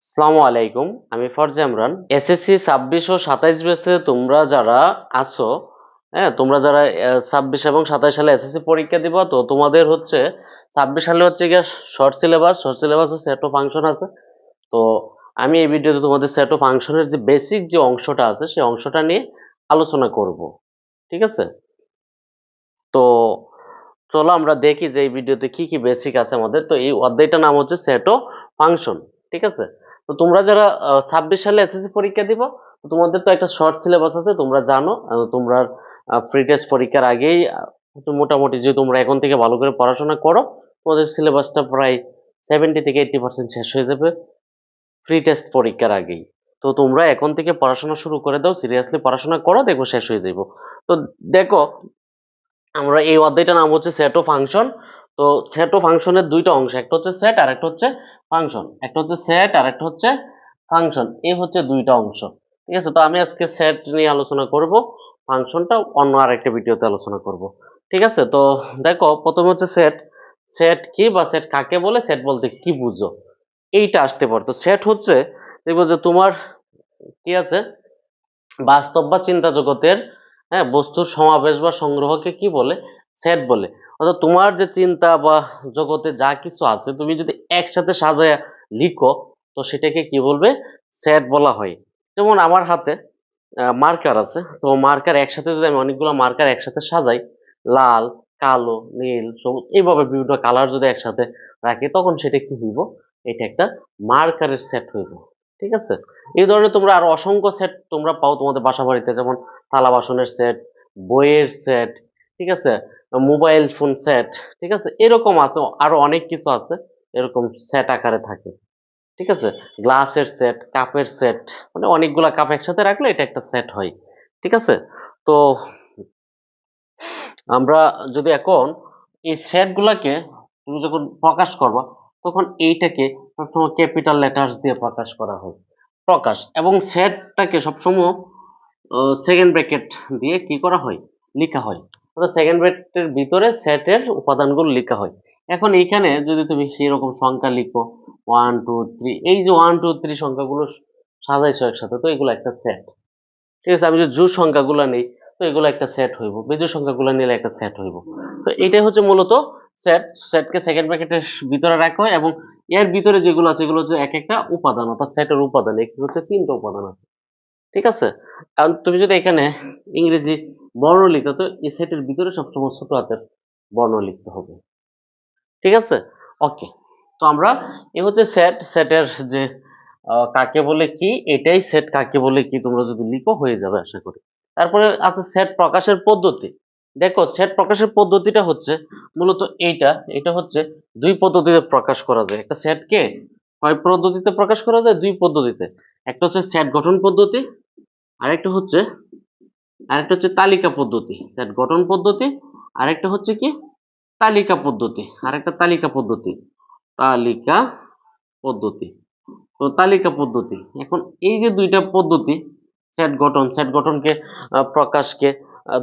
আসসালামু আলাইকুম। আমি ফরজা ইমরান। এসএসসি 26 ও 27 ব্যাচে তোমরা যারা আছো, হ্যাঁ, তোমরা যারা 26 এবং 27 সালে এসএসসি পরীক্ষা দিবা, তো তোমাদের হচ্ছে 26 সালে হচ্ছে গিয়ে শর্ট সিলেবাস সেট ও ফাংশন আছে। তো আমি এই ভিডিওতে তোমাদের সেট ও ফাংশনের যে বেসিক যে অংশটা আছে সেই অংশটা নিয়ে আলোচনা করব। ঠিক আছে? তো চলো আমরা দেখি যে এই ভিডিওতে কি কি বেসিক আছে আমাদের। তো এই অধ্যায়টার নাম হচ্ছে সেট ও ফাংশন। ঠিক আছে? তো তোমরা যারা 26 সালে এসএসসি পরীক্ষা দিবা, তো তোমাদের তো একটা শর্ট সিলেবাস আছে, তোমরা জানো। তোমরা প্রি টেস্ট পরীক্ষার আগেই মোটামুটি যে তোমরা এখন থেকে ভালো করে পড়াশোনা করো, তোমাদের সিলেবাসটা প্রায় 70 থেকে 80% শেষ হয়ে যাবে প্রি টেস্ট পরীক্ষার আগেই। তো তোমরা এখন থেকে পড়াশোনা শুরু করে দাও, সিরিয়াসলি পড়াশোনা করো, দেখো শেষ হয়ে যাইব। তো দেখো, আমরা এই অধ্যায়টার নাম হচ্ছে সেট ও ফাংশন। তো সেট ও ফাংশনের দুইটা অংশ, একটা হচ্ছে সেট আর একটা হচ্ছে ফাংশন। একটা হচ্ছে সেট আর একটা হচ্ছে ফাংশন, এই হচ্ছে দুইটা অংশ। ঠিক আছে? তো আমি আজকে সেট নিয়ে আলোচনা করব, ফাংশনটা অন্য আরেকটা ভিডিওতে আলোচনা করব। ঠিক আছে? তো দেখো, প্রথমে হচ্ছে সেট। সেট কি বা সেট কাকে বলে, সেট বলতে কি বুঝো, এইটা আসতে পারতো। সেট হচ্ছে, দেখবো যে তোমার কি আছে, বাস্তব বা চিন্তা জগতের, হ্যাঁ, বস্তুর সমাবেশ বা সংগ্রহকে কি বলে, সেট বলে। অর্থাৎ তোমার যে চিন্তা বা জগতে যা কিছু আছে, তুমি যদি একসাথে সাজায় লিখো, তো সেটাকে কি বলবে, সেট বলা হয়। যেমন আমার হাতে মার্কার আছে, তো মার্কার একসাথে যদি আমি অনেকগুলো মার্কার একসাথে সাজাই, লাল, কালো, নীল, সবুজ, এইভাবে বিভিন্ন কালার যদি একসাথে রাখি, তখন সেটা কি হইব, এটা একটা মার্কারের সেট হইব। ঠিক আছে? এই ধরনের তোমরা আরো অসংখ্য সেট তোমরা পাও তোমাদের বাসা বাড়িতে, যেমন থালা বাসনের সেট, বইয়ের সেট, ঠিক আছে, মোবাইল ফোন সেট, ঠিক আছে, এরকম আছে, আরো অনেক কিছু আছে, এরকম সেট আকারে থাকে। ঠিক আছে? গ্লাসের সেট, কাপের সেট, মানে অনেকগুলা কাপ একসাথে রাখলে এটা একটা সেট হয়। ঠিক আছে? তো আমরা যদি এখন এই সেট গুলাকে তুমি যখন প্রকাশ করবা, তখন এইটাকে সবসময় ক্যাপিটাল লেটার্স দিয়ে প্রকাশ করা হয়, প্রকাশ, এবং সেটটাকে সবসময় সেকেন্ড ব্র্যাকেট দিয়ে কি করা হয়, লেখা হয়। অর্থাৎ সেকেন্ড ব্র্যাকেটের ভিতরে সেটের উপাদানগুলো লেখা হয়। এখন এইখানে যদি তুমি সেরকম সংখ্যা লিখো, 1 2 3, এই যে 1 2 3 সংখ্যাগুলো সাজাইছো একসাথে, তো এগুলো একটা সেট। ঠিক আছে? আমি যদি জোড় সংখ্যাগুলো নেই, তো এগুলো একটা সেট হইব, বেজোড় সংখ্যাগুলো নিলে একটা সেট হইব। তো এটাই হচ্ছে মূলত সেট। সেটকে সেকেন্ড ব্র্যাকেটের ভিতরে রাখা হয়, এবং এর ভিতরে যেগুলো আছে এগুলো হচ্ছে এক একটা উপাদান, অর্থাৎ সেটের উপাদান, এখানে হচ্ছে 3টা উপাদান আছে। ঠিক আছে? কারণ তুমি যদি এখানে ইংরেজি বর্ণ লিখো, তো এই সেটের ভিতরে সবসময় ছোট হাতের বর্ণ লিখতে হবে। ঠিক আছে? ওকে। তো আমরা, এ হচ্ছে সেট। সেটের যে কাকে বলে কি, এটাই সেট কাকে বলে কি তোমরা যদি লিখো হয়ে যাবে আশা করি। তারপরে আছে সেট প্রকাশের পদ্ধতি। দেখো, সেট প্রকাশের পদ্ধতিটা হচ্ছে মূলত এইটা। এটা হচ্ছে দুই পদ্ধতিতে প্রকাশ করা যায়। একটা সেটকে কয় পদ্ধতিতে প্রকাশ করা যায়, দুই পদ্ধতিতে। একটা হচ্ছে সেট গঠন পদ্ধতি, আরেকটা হচ্ছে আরেকটা হচ্ছে তালিকা পদ্ধতি। সেট গঠন পদ্ধতি, আরেকটা হচ্ছে কি, তালিকা পদ্ধতি, আরেকটা তালিকা পদ্ধতি, তালিকা পদ্ধতি। তো তালিকা পদ্ধতি, এখন এই যে দুইটা পদ্ধতি, সেট গঠনকে প্রকাশকে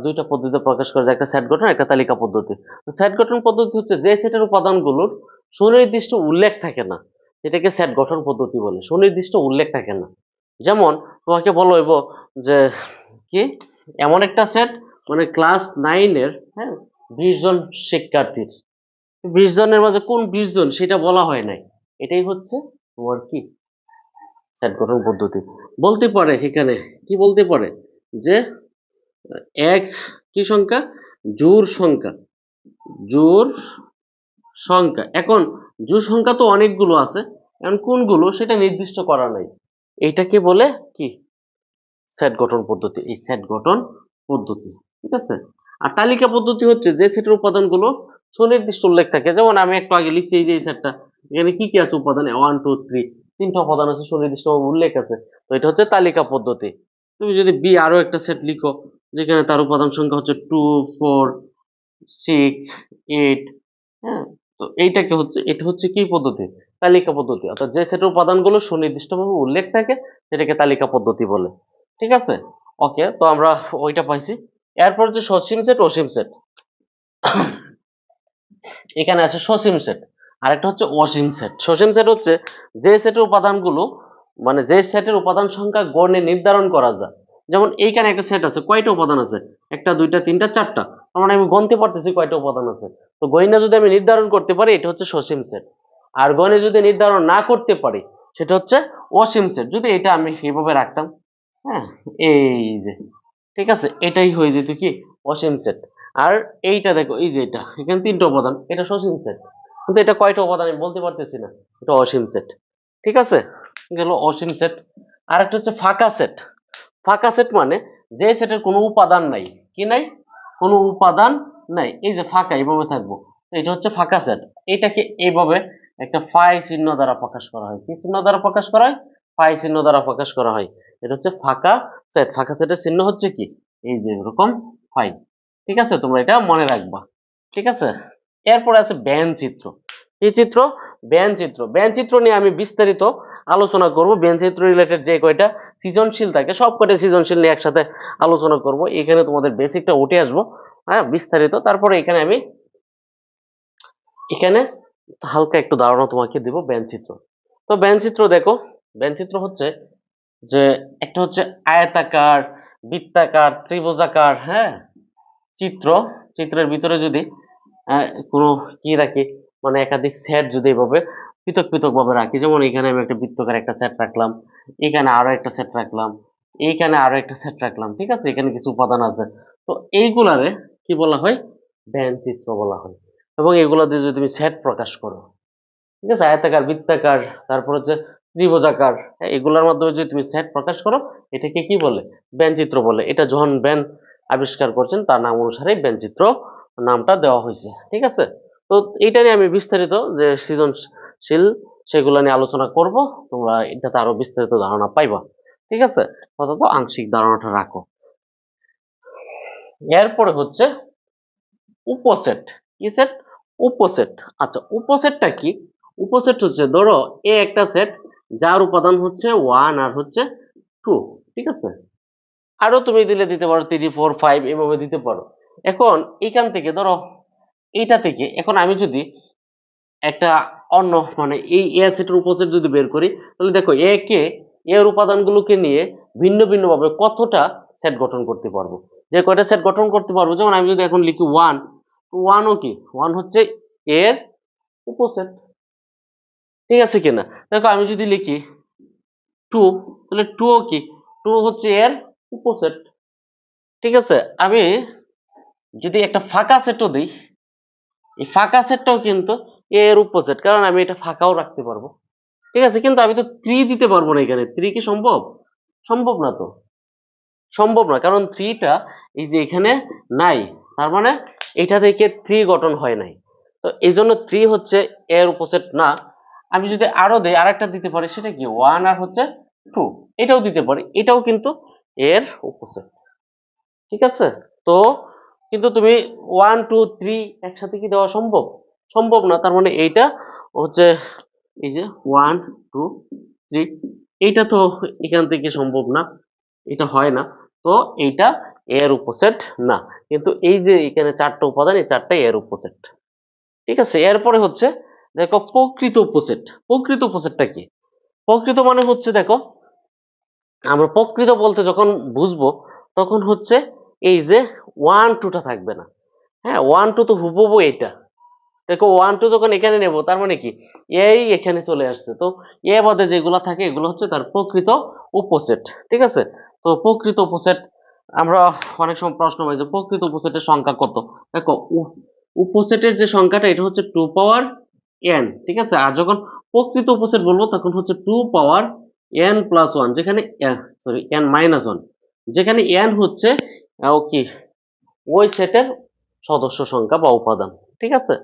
দুইটা পদ্ধতিতে প্রকাশ করা যায়, একটা সেট গঠন, একটা তালিকা পদ্ধতি। তো সেট গঠন পদ্ধতি হচ্ছে যে সেটের উপাদানগুলোর সুনির্দিষ্ট উল্লেখ থাকে না, এটাকে সেট গঠন পদ্ধতি বলে। সুনির্দিষ্ট উল্লেখ থাকে না, যেমন তোমাকে বলো হইব যে কি, এমন একটা সেট, মানে ক্লাস 9-এর, হ্যাঁ, 20 জন শিক্ষার্থীর, 20 জনের মাঝে কোন 20 জন সেটা বলা হয় নাই, এটাই হচ্ছে তোমার কি, সেট গঠন পদ্ধতি। বলতে পারে এখানে, কি বলতে পারে, যে এক্স কি সংখ্যা, জোড় সংখ্যা, জোড় সংখ্যা। এখন জোড় সংখ্যা তো অনেকগুলো আছে, এখন কোনগুলো সেটা নির্দিষ্ট করা নাই, এইটাকে বলে কি, সেট গঠন পদ্ধতি। এই সেট গঠন পদ্ধতি। ঠিক আছে? আর তালিকা পদ্ধতি হচ্ছে যে সেটের উপাদানগুলো সুনির্দিষ্ট উল্লেখ থাকে, যেমন আমি একটু আগে লিখছি এই যে এই সেটটা, এখানে কি কি আছে উপাদান, 1 2 3, 3টা উপাদান আছে, সুনির্দিষ্ট উল্লেখ আছে। তো এটা হচ্ছে তালিকা পদ্ধতি। তুমি যদি বি আরো একটা সেট লিখো, যেখানে তার উপাদান সংখ্যা হচ্ছে 2 4 6 8, হ্যাঁ, তো এইটাকে হচ্ছে, এটা হচ্ছে কি পদ্ধতি, তালিকা পদ্ধতি। অর্থাৎ যে সেটের উপাদানগুলো সুনির্দিষ্টভাবে উল্লেখ থাকে, সেটাকে তালিকা পদ্ধতি বলে। ঠিক আছে? ওকে, তো আমরা ওইটা পাইছি। এরপর যে সসীম সেট, অসীম সেট, এখানে আছে সসীম সেট, আরেকটা হচ্ছে অসীম সেট। সসীম সেট হচ্ছে যে সেটের উপাদানগুলো মানে যে সেটের উপাদান সংখ্যা গণে নির্ধারণ করা যায়। যেমন এইখানে একটা সেট আছে, কয়টা উপাদান আছে? একটা, দুইটা, তিনটা, চারটা। তার মানে আমি গণতে পারতেছি কয়টা উপাদান আছে। তো গণনা যদি আমি নির্ধারণ করতে পারি, এটা হচ্ছে সসীম সেট। আর গণে যদি নির্ধারণ না করতে পারি, সেটা হচ্ছে অসীম সেট। যদি এটা আমি এইভাবে রাখতাম, হ্যাঁ, এই যে, ঠিক আছে, এটাই হয়ে যেত কি অসীম সেট। আর এইটা দেখো, এই যে এটা, এখানে তিনটা উপাদান, এটা সসীম সেট। কিন্তু এটা কয়টা উপাদান আমি বলতে পারতেছি না, এটা অসীম সেট। ঠিক আছে, গেল অসীম সেট। আর একটা হচ্ছে ফাঁকা সেট। ফাঁকা সেট মানে যে সেটের কোনো উপাদান নাই। কি নাই? কোনো উপাদান নাই, এই যে ফাঁকা এইভাবে থাকবো, তো এটা হচ্ছে ফাঁকা সেট। এটাকে এইভাবে একটা ফাই চিহ্ন দ্বারা প্রকাশ করা হয়। কি চিহ্ন দ্বারা প্রকাশ করা হয়? ফাই চিহ্ন দ্বারা প্রকাশ করা হয়। এটা হচ্ছে ফাঁকা সেট। ফাঁকা সেটের চিহ্ন হচ্ছে কি, এই যে এরকম ফাই। ঠিক আছে, তোমরা এটা মনে রাখবা। ঠিক আছে, এরপরে আছে ব্যান চিত্র। এই চিত্র, ব্যান চিত্র। ব্যান চিত্র নিয়ে আমি বিস্তারিত আলোচনা করব। ব্যান চিত্র রিলেটেড যে কয়টা সৃজনশীল থাকে, সব কয়টা সৃজনশীল নিয়ে একসাথে আলোচনা করব। এখানে তোমাদের বেসিকটা উঠে আসবো, হ্যাঁ, বিস্তারিত। তারপরে এখানে আমি এখানে হালকা একটু ধারণা তোমাকে দিব ব্যান চিত্র। তো ব্যান চিত্র দেখো, ব্যান চিত্র হচ্ছে যে একটা হচ্ছে আয়তাকার, বৃত্তাকার, ত্রিভুজাকার, হ্যাঁ, চিত্র। চিত্রের ভিতরে যদি কোনো কি রাখি, মানে একাধিক সেট যদি এভাবে পৃথক পৃথক ভাবে রাখি, যেমন এখানে আমি একটা বৃত্তকার একটা সেট রাখলাম, এখানে আরো একটা সেট রাখলাম, এইখানে আরো একটা সেট রাখলাম, ঠিক আছে, এখানে কিছু উপাদান আছে। তো এইগুলারে কি বলা হয়? ব্যান চিত্র বলা হয়। এবং এগুলা দিয়ে যদি তুমি সেট প্রকাশ করো, ঠিক আছে, আয়তাকার, বৃত্তাকার, তারপর হচ্ছে ত্রিভুজাকার, হ্যাঁ, এগুলোর মাধ্যমে যদি তুমি সেট প্রকাশ করো, এটাকে কি বলে? ব্যঞ্চিত্র বলে। এটা যখন ব্যান আবিষ্কার করছেন, তার নাম অনুসারে ব্যঞ্চিত্র নামটা দেওয়া হয়েছে। ঠিক আছে, তো এইটা নিয়ে আমি বিস্তারিত যে সৃজনশীল সেগুলো নিয়ে আলোচনা করব। তোমরা এটাতে আরো বিস্তারিত ধারণা পাইবা। ঠিক আছে, অন্তত আংশিক ধারণাটা রাখো। এরপরে হচ্ছে উপসেট। কি সেট? উপসেট। আচ্ছা, উপসেটটা কি? উপসেট হচ্ছে, ধরো এ একটা সেট যার উপাদান হচ্ছে 1 আর হচ্ছে 2। ঠিক আছে, আরো তুমি দিলে দিতে পারো 3 4 5, এভাবে দিতে পারো। এখন এখান থেকে ধরো, এইটা থেকে এখন আমি যদি একটা অন্য, মানে এই এ সেটের উপসেট যদি বের করি, তাহলে দেখো এ কে, এর উপাদানগুলোকে নিয়ে ভিন্ন ভিন্ন ভাবে কতটা সেট গঠন করতে পারবো। যে কয়টা সেট গঠন করতে পারবো, যেমন আমি যদি এখন লিখি 1, 1ও কি, 1 হচ্ছে এর উপসেট। ঠিক আছে কিনা? দেখো আমি যদি লিখি 2, তাহলে 2ও কি, 2 হচ্ছে এর উপসেট। ঠিক আছে, আমি যদি একটা ফাঁকা সেটও দিই, এই ফাঁকা সেটটাও কিন্তু এর উপসেট, কারণ আমি এটা ফাঁকাও রাখতে পারবো। ঠিক আছে, কিন্তু আমি তো 3 দিতে পারবো না এখানে। 3 কি সম্ভব? সম্ভব না তো, সম্ভব না, কারণ 3টা এই যে এখানে নাই, তার মানে এটা থেকে 3 গঠন হয় নাই। তো এই জন্য 3 হচ্ছে এর উপসেট না। আমি যদি আরো দেই, আরেকটা দিতে পারি, সেটা কি 1 আর হচ্ছে 2, এটাও দিতে পারি, এটাও কিন্তু এর উপসেট। ঠিক আছে, তো কিন্তু তুমি 1 2 3 একসাথে কি দেওয়া সম্ভব? সম্ভব না, তার মানে এইটা হচ্ছে, এই যে 1 2 3, এইটা তো এখান থেকে সম্ভব না, এটা হয় না। তো এইটা এর উপসেট না। কিন্তু এই যে এখানে 4টা উপাদান, এই 4টাই এর উপসেট। ঠিক আছে, এরপরে হচ্ছে দেখো প্রকৃত উপসেট। প্রকৃত উপসেটটা কি? প্রকৃত মানে হচ্ছে, দেখো আমরা প্রকৃত বলতে যখন বুঝবো, তখন হচ্ছে এই যে 1 2টা থাকবে না। হ্যাঁ, 1 2 তো হুবহু এটা। দেখো 1 2 যখন এখানে নেব, তার মানে কি এই এখানে চলে আসছে। তো এ বাদে যেগুলো থাকে, এগুলো হচ্ছে তার প্রকৃত উপসেট। ঠিক আছে, তো প্রকৃত উপসেট, আমরা অনেক সময় প্রশ্ন হয় যে প্রকৃত উপসেটের সংখ্যা কত। দেখো উপসেটের যে সংখ্যাটা, এটা হচ্ছে 2 পাওয়ার n। ঠিক আছে, আর যখন প্রকৃত উপসেট বলবো, তখন হচ্ছে 2 পাওয়ার n প্লাস 1, যেখানে সরি n মাইনাস 1, যেখানে n হচ্ছে কি ওই সেটের সদস্য সংখ্যা বা উপাদান। ঠিক আছে,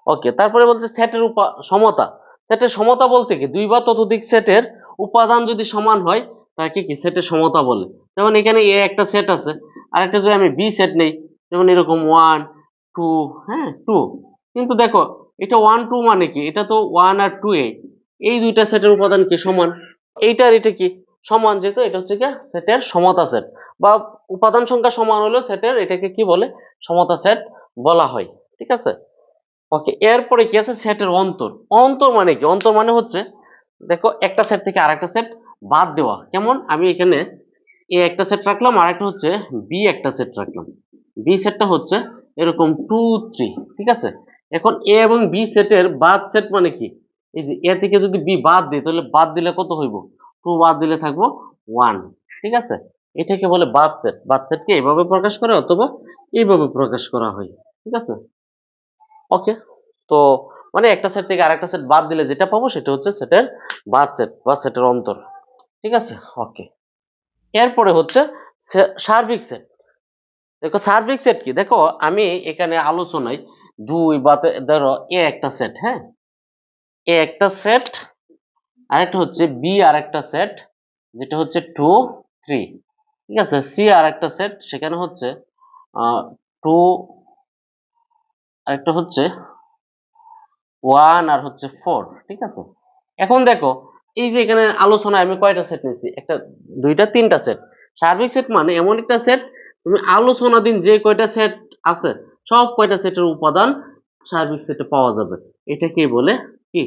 ওকে। তারপরে বলতে সেটের সমতা। সেটের সমতা বলতে কি, দুই বা ততোধিক সেটের উপাদান যদি সমান হয়, তাকে কি সেটের সমতা বলে। যেমন এখানে এ একটা সেট আছে, আর একটা যদি আমি বি সেট নেই, যেমন এরকম 1 2, হ্যাঁ 2, কিন্তু দেখো এটা 1 2 মানে কি, এটা তো 1 আর 2 এই দুইটা সেটের উপাদান কি সমান। এইটার এটা কি সমান, যেহেতু এটা হচ্ছে কি সেটের সমতা সেট, বা উপাদান সংখ্যা সমান হলেও সেটের এটাকে কি বলে, সমতা সেট বলা হয়। ঠিক আছে, ওকে। এরপরে কি আছে, সেটের অন্তর। অন্তর মানে কি? অন্তর মানে হচ্ছে, দেখো একটা সেট থেকে আরেকটা সেট বাদ দেওয়া। কেমন, আমি এখানে এ একটা সেট রাখলাম আর একটা হচ্ছে বি একটা সেট রাখলাম। বি সেটটা হচ্ছে এরকম 2 3, ঠিক আছে। এখন এ এবং বি সেটের বাদ সেট মানে কি, এই যে এ থেকে যদি বি বাদ দিই তাহলে বাদ দিলে কত হইব, 2 বাদ দিলে থাকবো 1, ঠিক আছে। এটাকে বলে বাদ সেট। বাদ সেটকে এইভাবে প্রকাশ করে অথবা এইভাবে প্রকাশ করা হয়, ঠিক আছে। ওকে, তো মানে একটা সেট থেকে আরেকটা সেট বাদ দিলে যেটা পাবো সেটা হচ্ছে সেটের বাদ সেট বা সেটের অন্তর, ঠিক আছে। ওকে, এরপরে হচ্ছে সার্বিক সেট। দেখো সার্বিক সেট কি, দেখো আমি এখানে আলোচনায় দুই বা ধরো এ একটা সেট, হ্যাঁ, এ একটা সেট, আরেকটা হচ্ছে বি আর একটা সেট যেটা হচ্ছে 2 3, ঠিক আছে। সি আর একটা সেট, সেখানে হচ্ছে 2, আরেকটা হচ্ছে 1 আর হচ্ছে 4, ঠিক আছে। এখন দেখো এই যে এখানে আলোচনায় আমি কয়টা সেট নিয়েছি, একটা দুইটা তিনটা সেট। সার্বিক সেট মানে এমন একটা সেট, তুমি আলোচনাধীন যে কয়টা সেট আছে সব কয়টা সেটের উপাদান সার্বিক সেটে পাওয়া যাবে, এটাকেই বলে কি,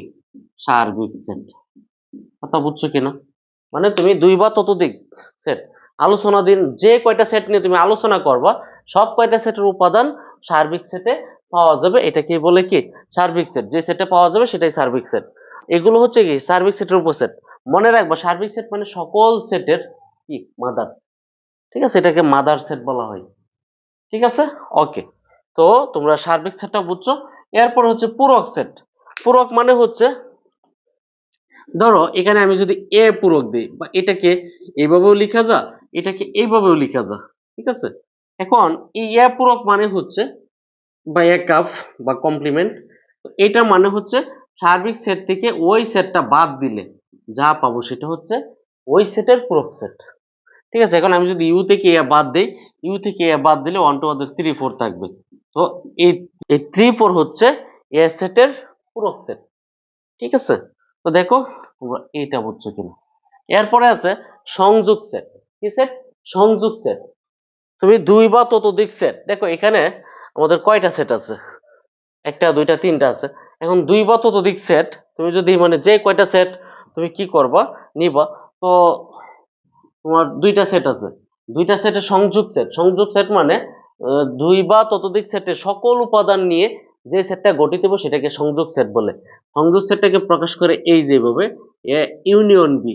সার্বিক সেট। কথা বুঝছো কিনা, মানে তুমি দুই বা ততোধিক সেট, আলোচনাধীন যে কয়টা সেট নিয়ে তুমি আলোচনা করবা সব কয়টা সেটের উপাদান সার্বিক সেটে পাওয়া যাবে, এটাকে বলে কি, সার্বিক সেট। যে সেটে পাওয়া যাবে সেটাই সার্বিক সেট। এগুলো হচ্ছে কি সার্বিক সেটের উপসেট। মনে রাখবা সার্বিক সেট মানে সকল সেটের কি মাদার, ঠিক আছে, এটাকে মাদার সেট বলা হয়, ঠিক আছে। ওকে, তো তোমরা সার্বিক সেটটা বুঝছো। এরপর হচ্ছে পূরক সেট। পূরক মানে হচ্ছে ধরো এখানে আমি যদি এ পূরক দিই বা এটাকে এইভাবেও লেখা যা, এটাকে এইভাবেও লেখা যা, ঠিক আছে। এখন এই এ পূরক মানে হচ্ছে বা এ কাপ বা কমপ্লিমেন্ট, এটা মানে হচ্ছে সার্বিক সেট থেকে ওই সেটটা বাদ দিলে যা পাবো সেটা হচ্ছে ওই সেটের পূরক সেট, ঠিক আছে। এখন আমি যদি ইউ থেকে এ বাদ দেই, ইউ থেকে এ বাদ দিলে 1 2 3 4 থাকবে। তো এই এই 3 4 হচ্ছে এ সেটের পূরক সেট, ঠিক আছে। তো দেখো তোমরা এইটা বুঝছো কিনা। এরপরে আছে সংযোগ সেট। কি সেট, সংযোগ সেট। তুমি দুই বা ততোধিক সেট, দেখো এখানে আমাদের কয়টা সেট আছে, একটা দুইটা তিনটা আছে। এখন দুই বা ততোধিক সেট তুমি যদি মানে যে কয়টা সেট তুমি কি করবা নিবা, তো তোমার দুইটা সেট আছে, দুইটা সেটের সংযোগ সেট। সংযোগ সেট মানে দুই বা ততোধিক সেটের সকল উপাদান নিয়ে যে সেটটা গঠিত হবে সেটাকে সংযোগ সেট বলে। সংযোগ সেটটাকে প্রকাশ করে এই যেভাবে A union B,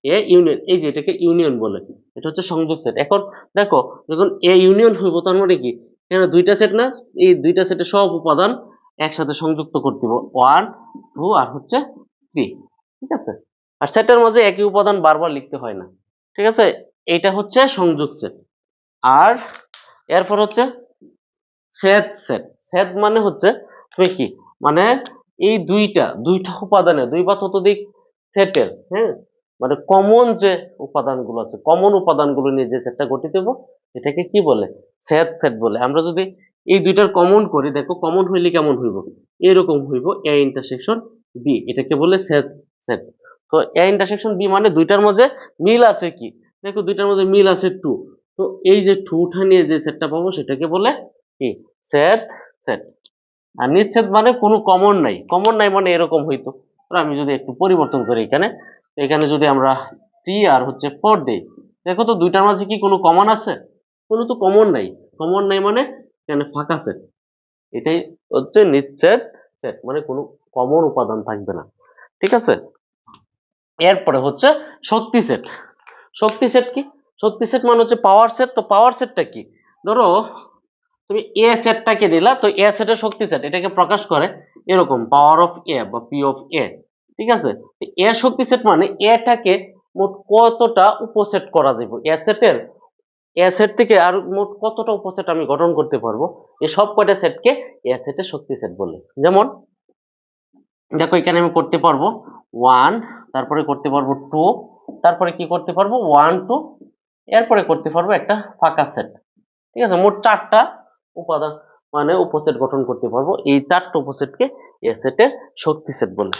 A union, এই যে এটাকে ইউনিয়ন বলে, এটা হচ্ছে সংযোগ সেট। এখন দেখো যখন এ ইউনিয়ন হইব তার মানে কি, এখানে দুইটা সেট না, এই দুইটা সেটের সব উপাদান একসাথে সংযুক্ত করতে হবে, 1 2 আর হচ্ছে 3, ঠিক আছে। আর সেটের মাঝে একই উপাদান বারবার লিখতে হয় না, ঠিক আছে। এইটা হচ্ছে সংযোগ সেট। আর এরপর হচ্ছে ছেদ সেট। ছেদ মানে হচ্ছে তুমি কি, মানে এই দুইটা দুইটা উপাদানের দুই বা ততোধিক সেটের, হ্যাঁ, মানে কমন যে উপাদানগুলো আছে কমন উপাদানগুলো নিয়ে যে সেটটা গঠিত হবে এটাকে কি বলে, ছেদ সেট বলে। আমরা যদি এই দুইটার কমন করি, দেখো কমন হইলে কেমন হইব, এরকম হইব এ ইন্টারসেকশন বি, এটাকে বলে ছেদ সেট। তো এ ইন্টারসেকশন বি মানে দুইটার মধ্যে মিল আছে কি, দেখো দুইটার মধ্যে মিল আছে 2, তো এই যে 2টা নিয়ে যে সেটটা পাবো সেটাকে বলে কি, সেট সেট। আর নিচ্ছেদ মানে কোনো কমন নাই, কমন নাই মানে এরকম হইতো। তো আমি যদি একটু পরিবর্তন করি এখানে, এখানে যদি আমরা 3 আর হচ্ছে 4 দেই, দেখো তো দুইটার মাঝে কি কোনো কমন আছে, কোনো তো কমন নাই। কমন নাই মানে এখানে ফাঁকা সেট, এটাই হচ্ছে নিচ্ছেদ সেট, মানে কোনো কমন উপাদান থাকবে না, ঠিক আছে। এরপরে হচ্ছে শক্তি সেট। শক্তি সেট কি, শক্তি সেট মানে হচ্ছে পাওয়ার সেট। তো পাওয়ার সেটটা কি, ধরো তুমি এ সেটটাকে দিলা, তো এ সেটের শক্তি সেট এটাকে প্রকাশ করে এরকম পাওয়ার অফ এ বা পি অফ এ, ঠিক আছে। এ শক্তি সেট মানে এটাকে মোট কতটা উপসেট করা যাবে, এ সেটের এ সেট থেকে আর মোট কতটা উপসেট আমি গঠন করতে পারবো, এই সব কয়টা সেটকে এ সেটের শক্তি সেট বলে। যেমন দেখো এখানে আমি করতে পারবো 1, তারপরে করতে পারবো 2, তারপরে কি করতে পারবো 1 2, এরপরে করতে পারবো একটা ফাঁকা সেট, ঠিক আছে। মোট 4টা উপাদান মানে উপসেট গঠন করতে পারবো, এই 4টা উপসেটকে এ সেটের শক্তি সেট বলে।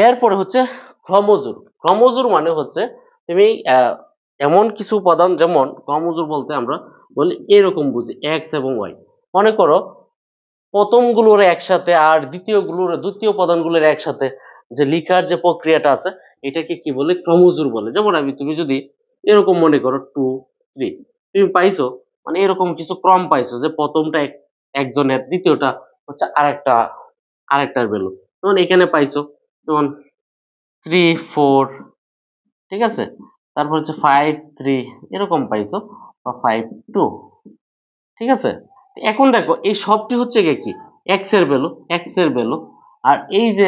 এরপরে হচ্ছে ক্রমজোড়। ক্রমজোড় মানে হচ্ছে তুমি এমন কিছু উপাদান, যেমন ক্রমজোড় বলতে আমরা বলি এরকম বুঝি এক্স এবং ওয়াই। মনে করো প্রথম গুলোর একসাথে আর দ্বিতীয় উপাদানগুলোর একসাথে যে লিখার যে প্রক্রিয়াটা আছে এটাকে কি বলে, ক্রমজোর বলে। যেমন তুমি যদি এরকম মনে করো 2 3 তুমি পাইছো, মানে এরকম কিছু ক্রম পাইছো যে প্রথমটা একজনের, দ্বিতীয়টা হচ্ছে আরেকটার ভ্যালু। যেমন এখানে পাইছো যেমন 3 4, ঠিক আছে, তারপর হচ্ছে 5 3 এরকম পাইছো, বা 5 2, ঠিক আছে। এখন দেখো এই সবটি হচ্ছে কি এক্স এর ভ্যালু, আর এই যে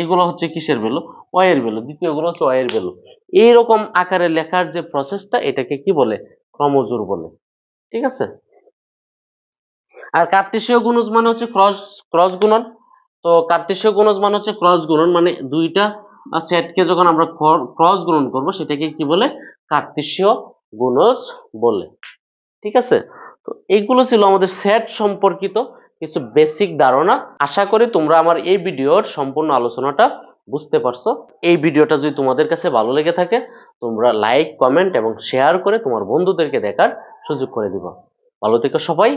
এগুলো হচ্ছে কিসের ভ্যালু, ওয়াই এর ভ্যালু, দ্বিতীয়গুলো হচ্ছে ওয়াই এর ভ্যালু। এইরকম আকারে লেখার যে প্রসেসটা, এটাকে কি বলে, ক্রমজোর বলে, ঠিক আছে। আর কার্তেশীয় গুণজ মানে হচ্ছে ক্রস গুণন। তো কার্তেশীয় গুণজ মানে হচ্ছে ক্রস গুণন, মানে দুইটা সেটকে যখন আমরা ক্রস গুণন করব সেটাকে কি বলে, কার্তেশীয় গুণজ বলে, ঠিক আছে। তো এইগুলো ছিল আমাদের সেট সম্পর্কিত কিছু বেসিক ধারণা। আশা করি তোমরা আমার এই ভিডিওর সম্পূর্ণ আলোচনাটা বুঝতে পারছো। এই ভিডিওটা যদি তোমাদের কাছে ভালো লেগে থাকে, তোমরা লাইক, কমেন্ট এবং শেয়ার করে তোমার বন্ধুদেরকে দেখার সুযোগ করে দিবা। ভালো থেকো সবাই।